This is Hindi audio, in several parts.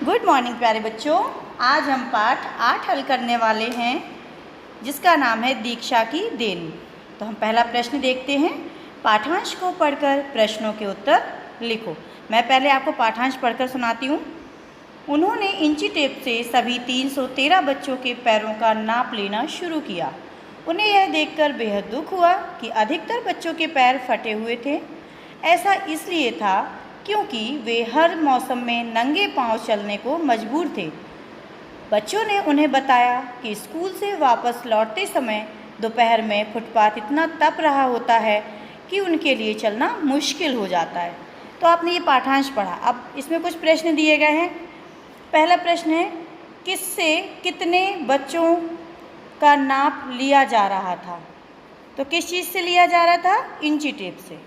गुड मॉर्निंग प्यारे बच्चों। आज हम पाठ 8 हल करने वाले हैं जिसका नाम है दीक्षा की देन। तो हम पहला प्रश्न देखते हैं। पाठांश को पढ़कर प्रश्नों के उत्तर लिखो। मैं पहले आपको पाठांश पढ़कर सुनाती हूँ। उन्होंने इंची टेप से सभी 313 बच्चों के पैरों का नाप लेना शुरू किया। उन्हें यह देखकर बेहद दुख हुआ कि अधिकतर बच्चों के पैर फटे हुए थे। ऐसा इसलिए था क्योंकि वे हर मौसम में नंगे पांव चलने को मजबूर थे। बच्चों ने उन्हें बताया कि स्कूल से वापस लौटते समय दोपहर में फुटपाथ इतना तप रहा होता है कि उनके लिए चलना मुश्किल हो जाता है। तो आपने ये पाठांश पढ़ा। अब इसमें कुछ प्रश्न दिए गए हैं। पहला प्रश्न है, किससे कितने बच्चों का नाप लिया जा रहा था? तो किस चीज़ से लिया जा रहा था? इंची टेप से।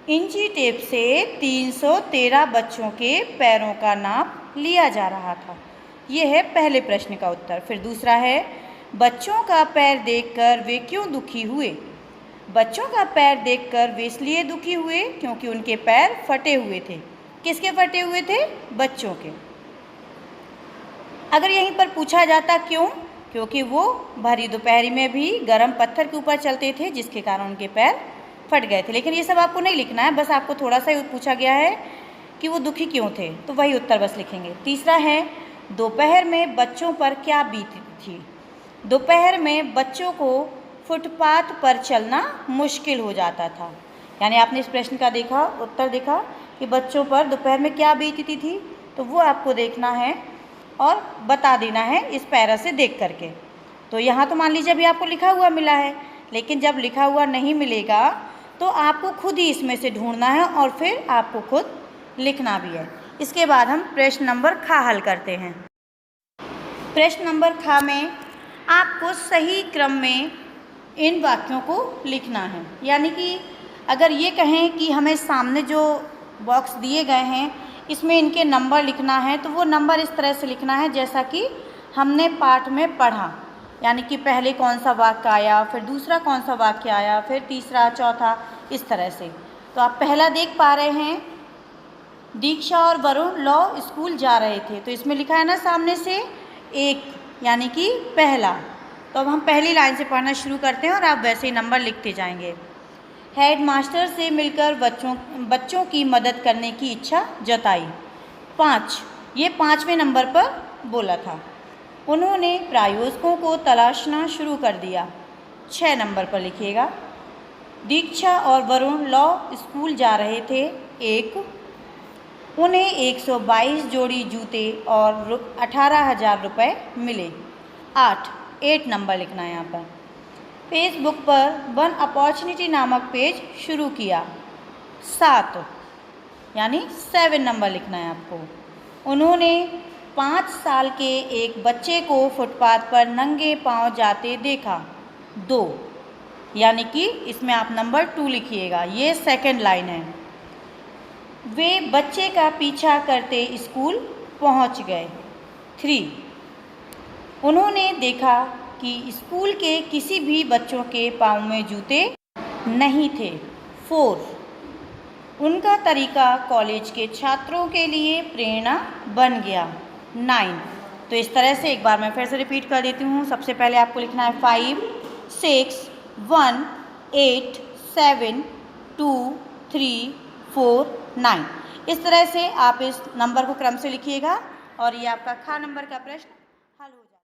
इंची टेप से 313 बच्चों के पैरों का नाप लिया जा रहा था। ये है पहले प्रश्न का उत्तर। फिर दूसरा है, बच्चों का पैर देखकर वे क्यों दुखी हुए? बच्चों का पैर देखकर वे इसलिए दुखी हुए क्योंकि उनके पैर फटे हुए थे। किसके फटे हुए थे? बच्चों के। अगर यहीं पर पूछा जाता क्यों, क्योंकि वो भरी दोपहरी में भी गर्म पत्थर के ऊपर चलते थे जिसके कारण उनके पैर फट गए थे। लेकिन ये सब आपको नहीं लिखना है, बस आपको थोड़ा सा पूछा गया है कि वो दुखी क्यों थे, तो वही उत्तर बस लिखेंगे। तीसरा है, दोपहर में बच्चों पर क्या बीती थी? दोपहर में बच्चों को फुटपाथ पर चलना मुश्किल हो जाता था। यानी आपने इस प्रश्न का देखा, उत्तर देखा कि बच्चों पर दोपहर में क्या बीतती थी, तो वो आपको देखना है और बता देना है इस पैरा से देख करके। तो यहाँ तो मान लीजिए अभी आपको लिखा हुआ मिला है, लेकिन जब लिखा हुआ नहीं मिलेगा तो आपको खुद ही इसमें से ढूंढना है और फिर आपको खुद लिखना भी है। इसके बाद हम प्रश्न नंबर ख हल करते हैं। प्रश्न नंबर ख में आपको सही क्रम में इन वाक्यों को लिखना है। यानी कि अगर ये कहें कि हमें सामने जो बॉक्स दिए गए हैं इसमें इनके नंबर लिखना है, तो वो नंबर इस तरह से लिखना है जैसा कि हमने पाठ में पढ़ा। यानी कि पहले कौन सा वाक्य आया, फिर दूसरा कौन सा वाक्य आया, फिर तीसरा, चौथा, इस तरह से। तो आप पहला देख पा रहे हैं, दीक्षा और वरुण लॉ स्कूल जा रहे थे। तो इसमें लिखा है ना सामने से एक, यानी कि पहला। तो अब हम पहली लाइन से पढ़ना शुरू करते हैं और आप वैसे ही नंबर लिखते जाएंगे। हेड मास्टर से मिलकर बच्चों की मदद करने की इच्छा जताई। 5, ये 5वें नंबर पर बोला था। उन्होंने प्रायोजकों को तलाशना शुरू कर दिया। 6 नंबर पर लिखिएगा। दीक्षा और वरुण लॉ स्कूल जा रहे थे। 1, उन्हें 122 जोड़ी जूते और 18,000 रुपये मिले। 8 नंबर लिखना है यहाँ पर। फेसबुक पर वन अपॉर्चुनिटी नामक पेज शुरू किया। 7, यानी 7 नंबर लिखना है आपको। उन्होंने 5 साल के एक बच्चे को फुटपाथ पर नंगे पांव जाते देखा। 2, यानी कि इसमें आप नंबर 2 लिखिएगा। ये सेकंड लाइन है। वे बच्चे का पीछा करते स्कूल पहुंच गए। 3, उन्होंने देखा कि स्कूल के किसी भी बच्चों के पाँव में जूते नहीं थे। 4, उनका तरीका कॉलेज के छात्रों के लिए प्रेरणा बन गया। 9, तो इस तरह से एक बार मैं फिर से रिपीट कर देती हूँ। सबसे पहले आपको लिखना है 5, 6, 1, 8, 7, 2, 3, 4, 9। इस तरह से आप इस नंबर को क्रम से लिखिएगा और ये आपका ख नंबर का प्रश्न हल हो जाएगा।